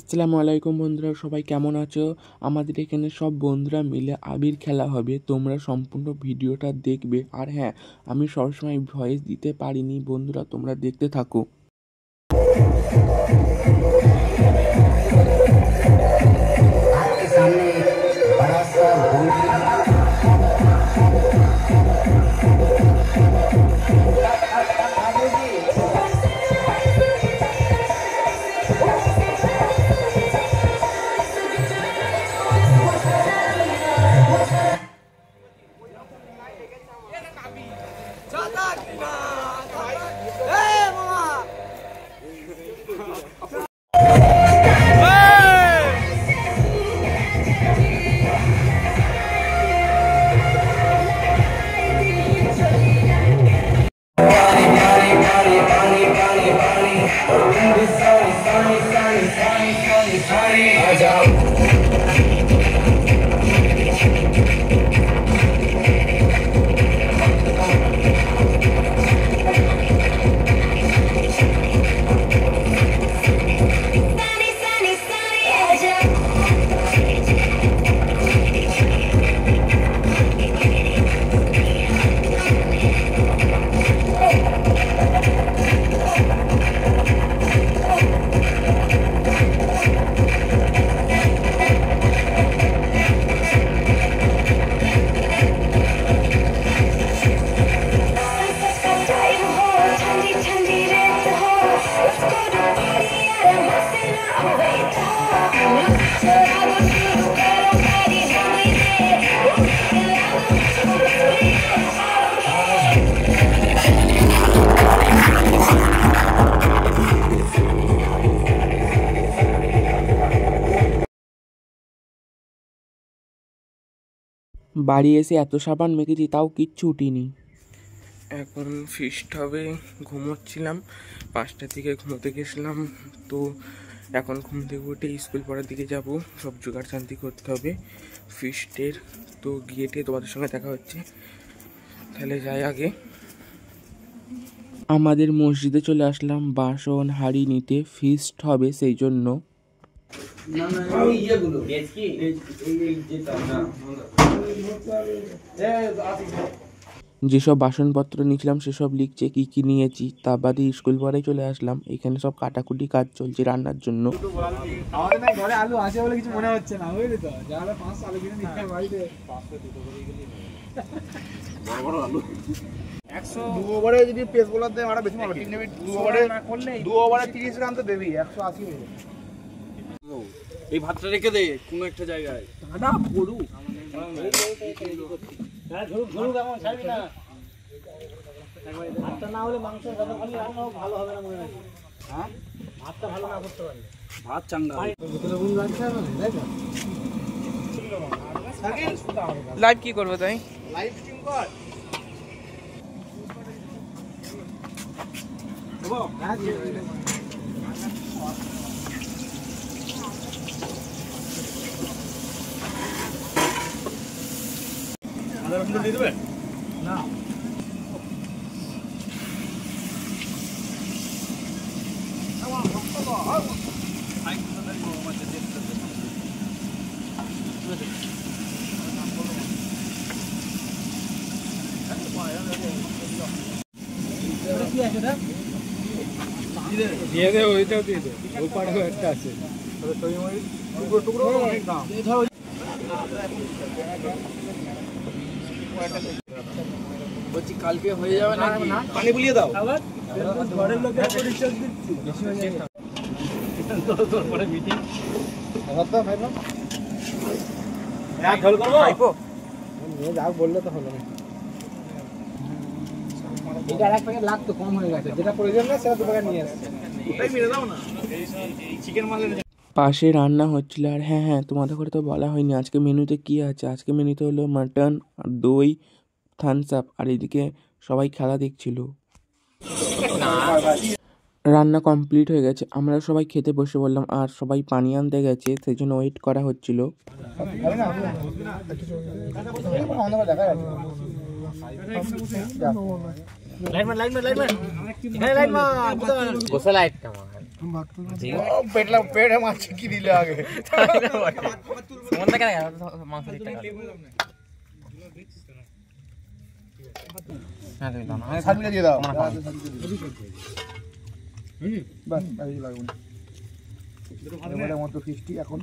আসসালামু আলাইকুম বন্ধুরা, সবাই কেমন আছো? আমাদের এখানে সব বন্ধুরা মিলে আবির খেলা হবে। তোমরা সম্পূর্ণ ভিডিওটা দেখবে। আর হ্যাঁ, আমি সবসময় ভয়েস দিতে পারিনি বন্ধুরা, তোমরা দেখতে থাকো। বাড়ি এসে এত সাবান মেখেছি, তাও কিচ্ছু উঠিনি। এখন ফিস্ট হবে। ঘুমোচ্ছিলাম, 5টার দিকে ঘুমোতে গেছিলাম। তো এখন ঘুম থেকে উঠে স্কুল পড়ার দিকে যাব, সব জোগাড় শান্তি করতে হবে ফিস্টের। তো গিয়েটে তোমাদের সঙ্গে দেখা হচ্ছে। তাহলে যাই আগে। আমাদের মসজিদে চলে আসলাম বাসন হাঁড়ি নিতে, ফিস্ট হবে সেই জন্য। যেসব বাসনপত্র নিয়েছিলাম সেসব লিখছে কি কি নিয়েছি। তা বাদে স্কুল পরে চলে আসলাম। এখানে সব কাটাকুটি কাজ চলছে রান্নার জন্য। ঘরে আলু আছে বলে কিছু মনে হচ্ছে না, বুঝলি তো? যারা 500 আলু কিনে নিচ্ছে বাড়িতে, 100 দু ওভারে যদি পেস বোলার দেয় আমরা বেশি মারবে। দু ওভারে 30 রান তো দেবি, 180 হবে। এই ভাতটা রেখে দে কোনো একটা জায়গায়। দাদা পড়ু হ্যাঁ, ঝুরুক এমন ছাড়বি না। ভাতটা না হলে মাংস যত ভালো রান্না ভালো হবে না মনে হয়। হ্যাঁ, ভাতটা ভালো না করতে পারলে ভাত চাঙ্গা লাইভ কি করবো তাই? লাইভ স্ট্রিম কর। না দিয়ে দে, ওইটাও দিয়ে দে। ওই পাড়াও একটা আছে, টুকরো টুকরো অনেক দাম। বলছি কালকে হয়ে যাবে না? পানি বুলিয়ে দাও। ঘরের লোকের উপর রিচার্জ দিচ্ছি, বেশি হয়ে যাবে তোর পরে মিটিং। দাদা ভাই না এক ঢোল করব ভাইপো নিয়ে যাও বললে তো হলো না। এটা আর এক প্যাকেট লাগতো, কম হয়ে গেছে। যেটা প্রয়োজন না সেটা 2 প্যাকেট নিয়ে আসছে। ওটাই মেরে দাও না। এই চিকেন মালের পাশে রান্না হচ্ছিল। আর হ্যাঁ, তোমাদের করে তো বলা হয়নি আজকে মেনুতে কি আছে। আজকে মেনুতে হলো মাটন আর দই, থামস আপ। আর এদিকে সবাই খেলা দেখছিল। রান্না কমপ্লিট হয়ে গেছে, আমরা সবাই খেতে বসে বললাম। আর সবাই পানি আনতে গেছে, সেই জন্য ওয়েট করা হচ্ছিল। লাইটম্যান পেটে মাছ কি দিলে আগে দিয়ে দাও এখন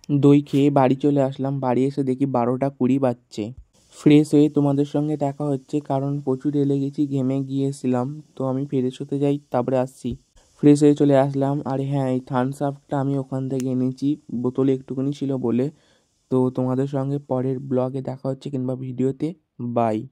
দই খেয়ে বাড়ি চলে আসলাম। বাড়ি এসে দেখি 12টা 20 বাজছে। ফ্রেশ হয়ে তোমাদের সঙ্গে দেখা হচ্ছে, কারণ প্রচুর রেলে গেছি, ঘেমে গিয়েছিলাম। তো আমি ফ্রেশ হতে যাই, তারপরে আসছি। ফ্রেশ হয়ে চলে আসলাম। আর হ্যাঁ, এই থামস আপটা আমি ওখান থেকে এনেছি, বোতলে একটুখানি ছিল বলে। তো তোমাদের সঙ্গে পরের ব্লগে দেখা হচ্ছে কিংবা ভিডিওতে। বাই।